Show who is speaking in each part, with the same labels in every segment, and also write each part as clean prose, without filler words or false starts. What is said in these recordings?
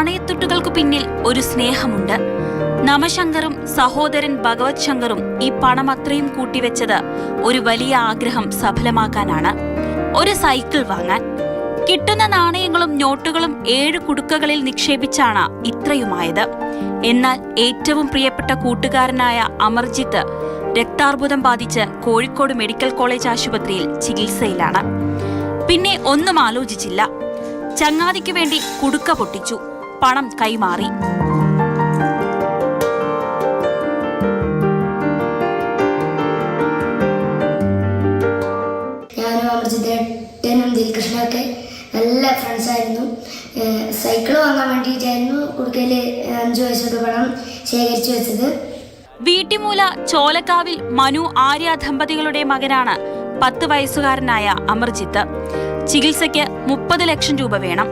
Speaker 1: നാണയത്തുട്ടുകൾക്ക് പിന്നിൽ ഒരു സ്നേഹമുണ്ട്. നമശങ്കറും സഹോദരൻ ഭഗവത് ശങ്കറും ഈ പണം അത്രയും കൂട്ടിവെച്ചത് ഒരു വലിയ ആഗ്രഹം സഫലമാക്കാനാണ്. ഒരു സൈക്കിൾ വാങ്ങാൻ. കിട്ടുന്ന നാണയങ്ങളും നോട്ടുകളും 7 കുടുക്കകളിൽ നിക്ഷേപിച്ചാണ് ഇത്രയുമായത്. എന്നാൽ ഏറ്റവും പ്രിയപ്പെട്ട കൂട്ടുകാരനായ അമർജിത്ത് രക്താർബുദം ബാധിച്ച് കോഴിക്കോട് മെഡിക്കൽ കോളേജ് ആശുപത്രിയിൽ ചികിത്സയിലാണ്. പിന്നെ ഒന്നും ആലോചിച്ചില്ല. ചങ്ങാതിക്ക് വേണ്ടി കുടുക്ക പൊട്ടിച്ചു. പണം കൈമാറി.
Speaker 2: ഞാനും അമർജിത്തേട്ടനും ദിൽകൃഷ്ണൊക്കെ നല്ല ഫ്രണ്ട്സായിരുന്നു. സൈക്കിൾ വാങ്ങാൻ വേണ്ടിയിട്ടായിരുന്നു കുടുക്കയിൽ 5 വയസ്സ് തൊട്ട് പണം ശേഖരിച്ചു വെച്ചത്.
Speaker 1: വീട്ടിമൂല ചോലക്കാവിൽ മനു ആര്യ ദമ്പതികളുടെ മകനാണ് 10 വയസ്സുകാരനായ അമർജിത്ത്. ചികിത്സയ്ക്ക് 30 ലക്ഷം രൂപ വേണം.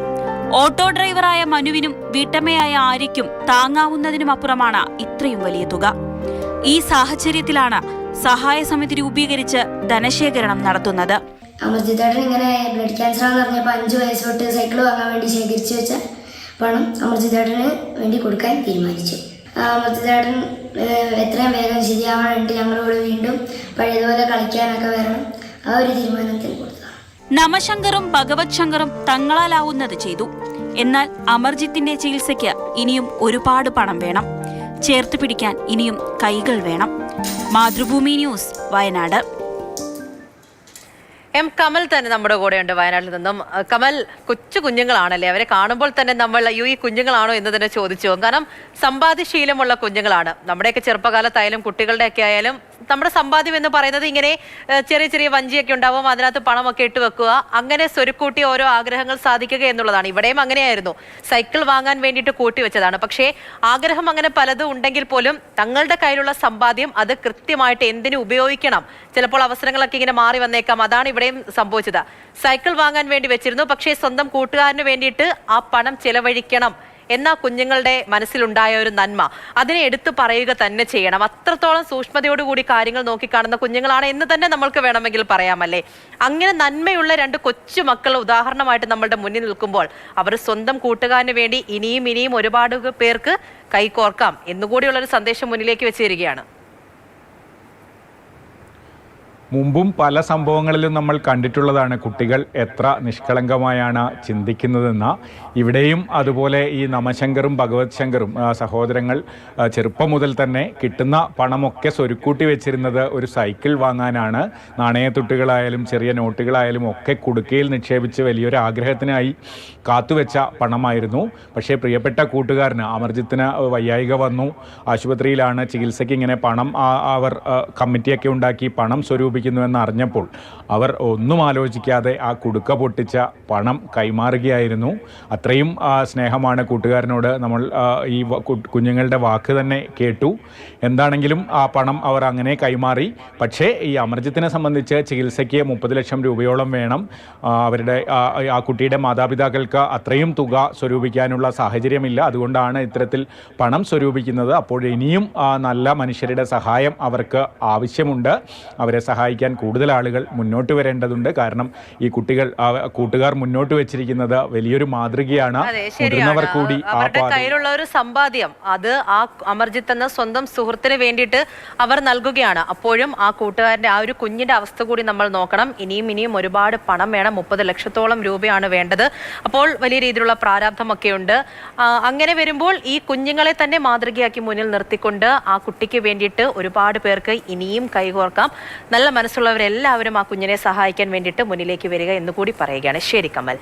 Speaker 1: ഓട്ടോ ഡ്രൈവറായ മനുവിനും വീട്ടമ്മയായ ആര്യയ്ക്കും താങ്ങാവുന്നതിനുമപ്പുറമാണ് ഇത്രയും വലിയ തുക. ഈ സാഹചര്യത്തിലാണ് സഹായ സമിതി രൂപീകരിച്ച് ധനശേഖരണം നടത്തുന്നത്.
Speaker 2: അമർജിത്തേട്ടൻ ഇങ്ങനെ ബ്ലഡ് ക്യാൻസർ ആണെന്ന് പറഞ്ഞപ്പോൾ 5 വയസ്സ് തൊട്ട് സൈക്കിൾ വാങ്ങാൻ വേണ്ടി ശേഖരിച്ചു വെച്ച പണം അമർജിത്തേട്ടന് വേണ്ടി കൊടുക്കാൻ തീരുമാനിച്ചു. അമർജിത്തേട്ടൻ എത്രയും വേഗം ശരിയാവാനുണ്ട്, ഞങ്ങളോട് വീണ്ടും പഴയതുപോലെ കളിക്കാനൊക്കെ വരണം, ആ ഒരു തീരുമാനത്തിൽ കൊടുത്തു.
Speaker 1: നമശങ്കറും ഭഗവത് ശങ്കറും തങ്ങളാലാവുന്നത് ചെയ്തു. എന്നാൽ അമർജിത്തിന്റെ ചികിത്സയ്ക്ക് ഇനിയും ഒരുപാട് പണം വേണം. ചേർത്ത് പിടിക്കാൻ ഇനിയും കൈകൾ വേണം. മാതൃഭൂമി ന്യൂസ്, വയനാട്.
Speaker 3: എം കമൽ തന്നെ നമ്മുടെ കൂടെയുണ്ട് വയനാട്ടിൽ നിന്നും. കമൽ, കൊച്ചു കുഞ്ഞുങ്ങളാണല്ലേ, അവരെ കാണുമ്പോൾ തന്നെ നമ്മൾ ഈ കുഞ്ഞുങ്ങളാണോ എന്ന് തന്നെ ചോദിച്ചു. കാരണം സമ്പാദ്യശീലമുള്ള കുഞ്ഞുങ്ങളാണ്. നമ്മുടെയൊക്കെ ചെറുപ്പകാലത്തായാലും കുട്ടികളുടെയൊക്കെ ആയാലും നമ്മുടെ സമ്പാദ്യം എന്ന് പറയുന്നത് ഇങ്ങനെ ചെറിയ ചെറിയ വഞ്ചിയൊക്കെ ഉണ്ടാവും, അതിനകത്ത് പണമൊക്കെ ഇട്ട് വെക്കുക, അങ്ങനെ സ്വരുക്കൂട്ടി ഓരോ ആഗ്രഹങ്ങൾ സാധിക്കുക എന്നുള്ളതാണ്. ഇവിടെയും അങ്ങനെയായിരുന്നു. സൈക്കിൾ വാങ്ങാൻ വേണ്ടിയിട്ട് കൂട്ടി വെച്ചതാണ്. പക്ഷേ ആഗ്രഹം അങ്ങനെ പലതും ഉണ്ടെങ്കിൽ പോലും തങ്ങളുടെ കയ്യിലുള്ള സമ്പാദ്യം അത് കൃത്യമായിട്ട് എന്തിനു ഉപയോഗിക്കണം, ചിലപ്പോൾ അവസരങ്ങളൊക്കെ ഇങ്ങനെ മാറി വന്നേക്കാം. അതാണ് ഇവിടെയും സംഭവിച്ചത്. സൈക്കിൾ വാങ്ങാൻ വേണ്ടി വെച്ചിരുന്നു, പക്ഷേ സ്വന്തം കൂട്ടുകാരന് വേണ്ടിയിട്ട് ആ പണം ചെലവഴിക്കണം എന്ന കുഞ്ഞുങ്ങളുടെ മനസ്സിലുണ്ടായ ഒരു നന്മ, അതിനെ എടുത്തു പറയുക തന്നെ ചെയ്യണം. അത്രത്തോളം സൂക്ഷ്മതയോടുകൂടി കാര്യങ്ങൾ നോക്കിക്കാണുന്ന കുഞ്ഞുങ്ങളാണ് എന്ന് തന്നെ നമ്മൾക്ക് വേണമെങ്കിൽ പറയാമല്ലേ. അങ്ങനെ നന്മയുള്ള 2 കൊച്ചു മക്കൾ ഉദാഹരണമായിട്ട് നമ്മളുടെ മുന്നിൽ നിൽക്കുമ്പോൾ അവർ സ്വന്തം കൂട്ടുകാരന് വേണ്ടി ഇനിയും ഒരുപാട് പേർക്ക് കൈകോർക്കാം എന്നുകൂടിയുള്ളൊരു സന്ദേശം മുന്നിലേക്ക് വെച്ചിരിക്കുകയാണ്.
Speaker 4: മുമ്പും പല സംഭവങ്ങളിലും നമ്മൾ കണ്ടിട്ടുള്ളതാണ് കുട്ടികൾ എത്ര നിഷ്കളങ്കമായാണ് ചിന്തിക്കുന്നതെന്ന്. ഇവിടെയും അതുപോലെ ഈ നമശങ്കറും ഭഗവത് ശങ്കറും സഹോദരങ്ങൾ ചെറുപ്പം മുതൽ തന്നെ കിട്ടുന്ന പണമൊക്കെ സ്വരുക്കൂട്ടി വെച്ചിരുന്നത് ഒരു സൈക്കിൾ വാങ്ങാനാണ്. നാണയത്തുട്ടുകളായാലും ചെറിയ നോട്ടുകളായാലും ഒക്കെ കുടുക്കയിൽ നിക്ഷേപിച്ച് വലിയൊരു ആഗ്രഹത്തിനായി കാത്തുവെച്ച പണമായിരുന്നു. പക്ഷേ പ്രിയപ്പെട്ട കൂട്ടുകാരന് അമർജിത്തിന് വയ്യായിക വന്നു, ആശുപത്രിയിലാണ്, ചികിത്സയ്ക്ക് ഇങ്ങനെ പണം അവർ കമ്മിറ്റിയൊക്കെ ഉണ്ടാക്കി പണം സ്വരൂപിക്കുന്നുവെന്ന് അറിഞ്ഞപ്പോൾ അവർ ഒന്നും ആലോചിക്കാതെ ആ കുടുക്ക പൊട്ടിച്ച പണം കൈമാറുകയായിരുന്നു. അത്രയും സ്നേഹമാണ് കൂട്ടുകാരനോട്. നമ്മൾ ഈ കുഞ്ഞുങ്ങളുടെ വാക്ക് തന്നെ കേട്ടു. എന്താണെങ്കിലും ആ പണം അവർ അങ്ങനെ കൈമാറി. പക്ഷേ ഈ അമർജിത്തിനെ സംബന്ധിച്ച് ചികിത്സയ്ക്ക് 30 ലക്ഷം രൂപയോളം വേണം. അവരുടെ ആ കുട്ടിയുടെ മാതാപിതാക്കൾക്ക് അത്രയും തുക സ്വരൂപിക്കാനുള്ള സാഹചര്യമില്ല. അതുകൊണ്ടാണ് ഇത്തരത്തിൽ പണം സ്വരൂപിക്കുന്നത്. അപ്പോൾ ഇനിയും നല്ല മനുഷ്യരുടെ സഹായം അവർക്ക് ആവശ്യമുണ്ട്. അവരെ സഹായിക്കാൻ കൂടുതൽ ആളുകൾ മുന്നോട്ട് വരേണ്ടതുണ്ട്. കാരണം ഈ കൂട്ടുകാർ മുന്നോട്ട് വെച്ചിരിക്കുന്നത് വലിയൊരു മാതൃകയാണ്. മുതിർന്നവർ കൂടി
Speaker 3: അവരുടെ കയ്യിലുള്ള ഒരു സമ്പാദ്യം അത് ആ അമർജിത്ത് എന്ന സ്വന്തം സുഹൃത്തിന് വേണ്ടിയിട്ട് അവർ നൽകുകയാണ്. അപ്പോഴും ആ കൂട്ടുകാരന്റെ ആ ഒരു കുഞ്ഞിന്റെ അവസ്ഥ കൂടി നമ്മൾ നോക്കണം. ഇനിയും ഒരുപാട് പണം വേണം. 30 ലക്ഷത്തോളം രൂപയാണ് വേണ്ടത്. അപ്പോൾ വലിയ രീതിയിലുള്ള പ്രാരാബ്ധമൊക്കെ ഉണ്ട്. അങ്ങനെ വരുമ്പോൾ ഈ കുഞ്ഞുങ്ങളെ തന്നെ മാതൃകയാക്കി മുന്നിൽ നിർത്തിക്കൊണ്ട് ആ കുട്ടിക്ക് വേണ്ടിയിട്ട് ഒരുപാട് പേർക്ക് ഇനിയും കൈകോർക്കാം. നല്ല മനസ്സുള്ളവരെല്ലാവരും ആ കുഞ്ഞിനെ സഹായിക്കാൻ വേണ്ടിയിട്ട് മുന്നിലേക്ക് വരിക എന്നുകൂടി പറയുകയാണ്. ശരി കമൽ.